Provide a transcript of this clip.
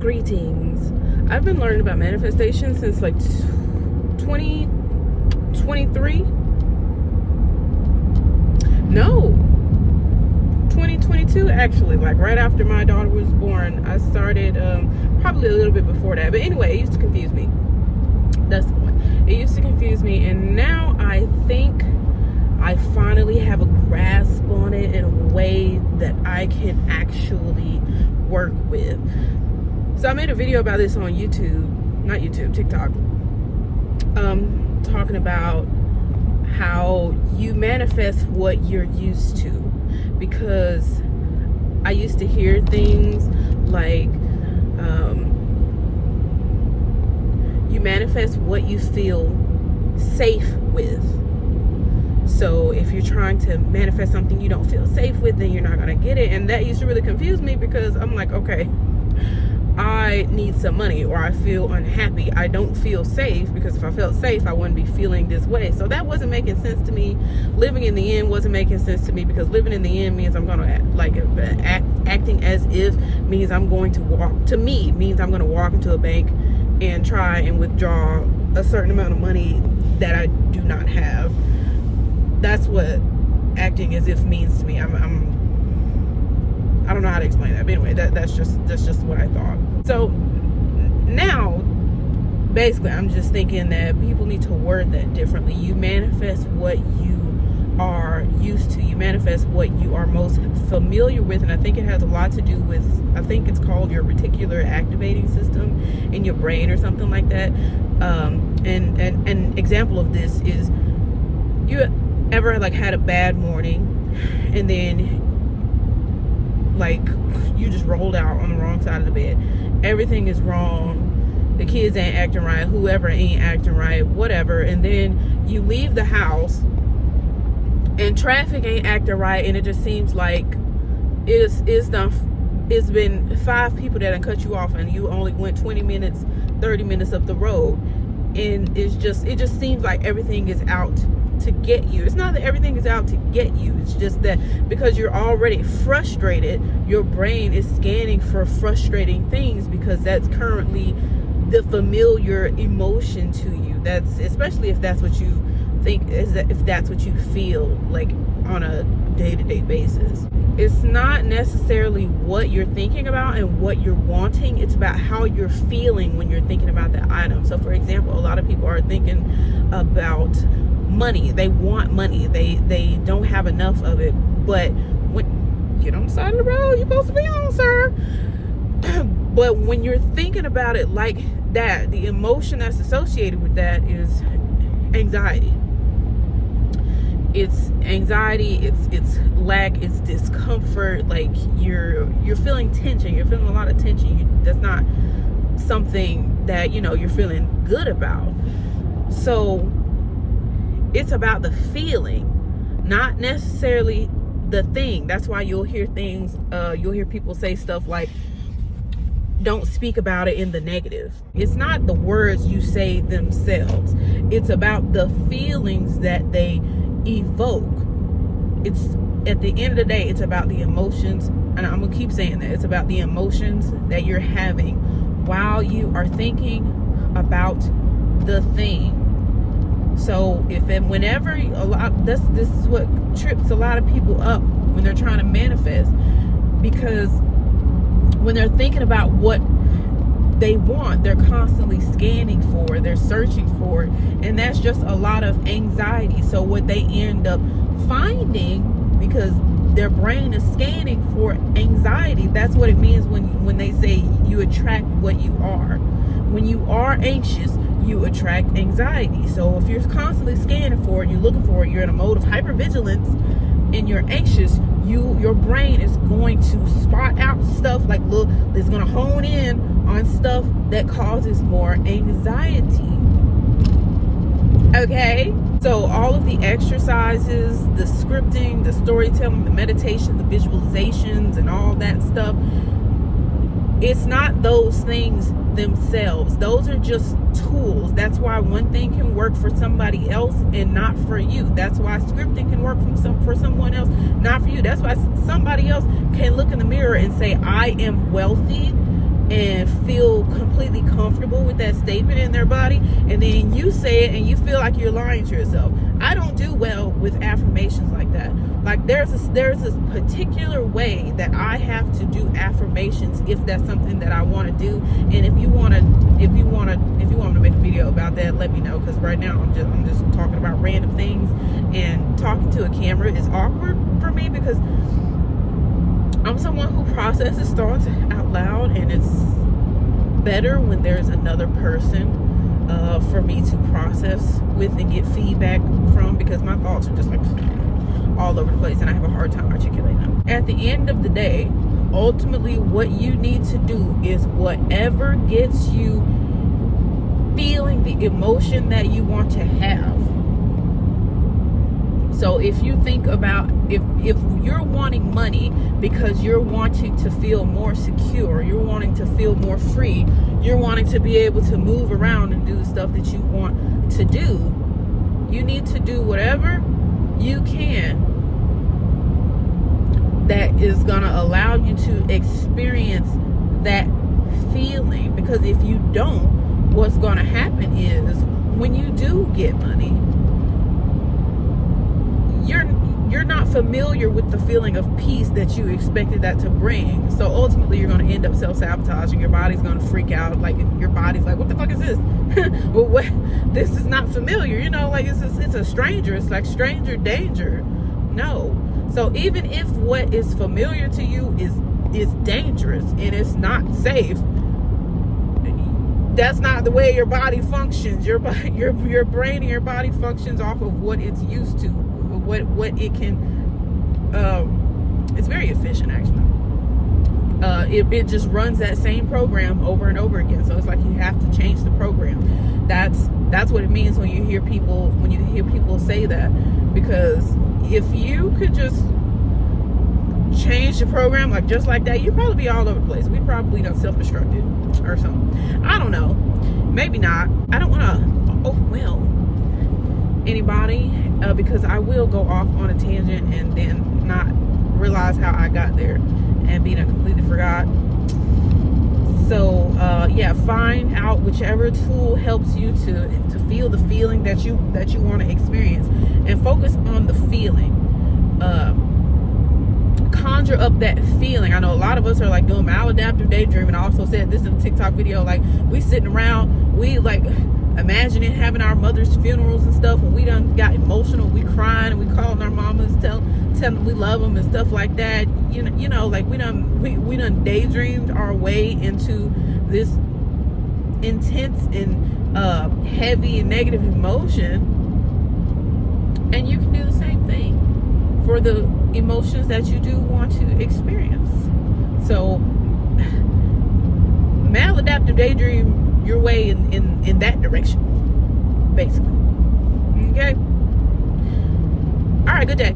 Greetings. I've been learning about manifestation since like 2023. No, 2022 actually, like right after my daughter was born. I started probably a little bit before that, but anyway, it used to confuse me. That's the point. It used to confuse me, and now I think I finally have a grasp on it in a way that I can actually work with. So I made a video about this on TikTok, talking about how you manifest what you're used to, because I used to hear things like you manifest what you feel safe with. So if you're trying to manifest something you don't feel safe with, then you're not gonna get it. And that used to really confuse me, because I'm like, okay, I need some money, or I feel unhappy. I don't feel safe, because if I felt safe, I wouldn't be feeling this way. So that wasn't making sense to me. Living in the end wasn't making sense to me, because living in the end means I'm gonna acting as if means I'm going to means I'm gonna walk into a bank and try and withdraw a certain amount of money that I do not have. That's what acting as if means to me. I don't know how to explain that, but anyway, that's just what I thought. So now, basically, I'm just thinking that people need to word that differently. You manifest what you are used to. You manifest what you are most familiar with, and I think it has a lot to do with, I think it's called your reticular activating system in your brain or something like that. And an example of this is, you ever like had a bad morning, and then like you just rolled out on the wrong side of the bed. Everything is wrong. The kids ain't acting right. Whoever ain't acting right, whatever. And then you leave the house and traffic ain't acting right, and it just seems like it's been 5 people that have cut you off, and you only went 20 minutes, 30 minutes up the road. And it just seems like everything is out to get you. It's not that everything is out to get you. It's just that because you're already frustrated, your brain is scanning for frustrating things, because that's currently the familiar emotion to you. That's especially if that's what you think, if that's what you feel like on a day-to-day basis. It's not necessarily what you're thinking about and what you're wanting. It's about how you're feeling when you're thinking about that item. So for example, a lot of people are thinking about money. They want money. They don't have enough of it. But when get on the side of the road, you're supposed to be on, sir. But when you're thinking about it like that, the emotion that's associated with that is anxiety. It's anxiety, it's lack, it's discomfort. Like you're feeling tension. You're feeling a lot of tension. That's not something that you're feeling good about. So it's about the feeling, not necessarily the thing. That's why you'll hear things, you'll hear people say stuff like, don't speak about it in the negative. It's not the words you say themselves. It's about the feelings that they evoke. It's, at the end of the day, it's about the emotions, and I'm gonna keep saying that. It's about the emotions that you're having while you are thinking about the thing. So whenever this is what trips a lot of people up when they're trying to manifest, because when they're thinking about what they want, they're constantly scanning for, they're searching for it, and that's just a lot of anxiety. So what they end up finding, because their brain is scanning for anxiety, that's what it means when they say you attract what you are. When you are anxious, you attract anxiety. So if you're constantly scanning for it, you're looking for it, you're in a mode of hypervigilance, and you're anxious, your brain is going to spot out stuff like, look, it's going to hone in on stuff that causes more anxiety. Okay, so all of the exercises, the scripting, the storytelling, the meditation, the visualizations, and all that stuff, it's not those things themselves. Those are just tools. That's why one thing can work for somebody else and not for you. That's why scripting can work for someone else, not for you. That's why somebody else can look in the mirror and say, I am wealthy, and feel completely comfortable with that statement in their body, and then you say it and you feel like you're lying to yourself. I don't do well with affirmations like that. Like there's this particular way that I have to do affirmations if that's something that I want to do. And if you want to make a video about that, let me know, because right now I'm just talking about random things, and talking to a camera is awkward for me because I'm someone who processes thoughts out loud, and it's better when there's another person for me to process with and get feedback from, because my thoughts are just like all over the place and I have a hard time articulating them. At the end of the day, ultimately what you need to do is whatever gets you feeling the emotion that you want to have. So if you think about, if you're wanting money because you're wanting to feel more secure, you're wanting to feel more free, you're wanting to be able to move around and do the stuff that you want to do, you need to do whatever you can that is going to allow you to experience that feeling. Because if you don't, what's going to happen is when you do get money, you're not familiar with the feeling of peace that you expected that to bring. So ultimately you're going to end up self-sabotaging. Your body's going to freak out. Like your body's like, what the fuck is this? Well, what? This is not familiar. You know, like it's a stranger. It's like stranger danger. No. So even if what is familiar to you is dangerous and it's not safe, that's not the way your body functions. Your brain and your body functions off of what it's used to, what it can. It's very efficient, actually. It just runs that same program over and over again. So it's like you have to change the program. That's what it means when you hear people say that. Because if you could just change the program like just like that, you'd probably be all over the place. We'd probably done self-destructed or something. I don't know. Maybe not. I don't want to overwhelm anybody because I will go off on a tangent and then not realize how I got there and be completely forgot. So yeah, find out whichever tool helps you to feel the feeling that you want to experience, and focus on the feeling. Conjure up that feeling. I know a lot of us are like doing maladaptive daydreaming. I also said this in a TikTok video, like we sitting around, we like imagining having our mother's funerals and stuff, and we done got emotional, we crying and we calling our mamas, tell them we love them and stuff like that. You know, like we done daydreamed our way into this intense and heavy and negative emotion. And you can do the same thing for the emotions that you do want to experience. So maladaptive daydream your way in that direction, basically. Okay. All right, good day.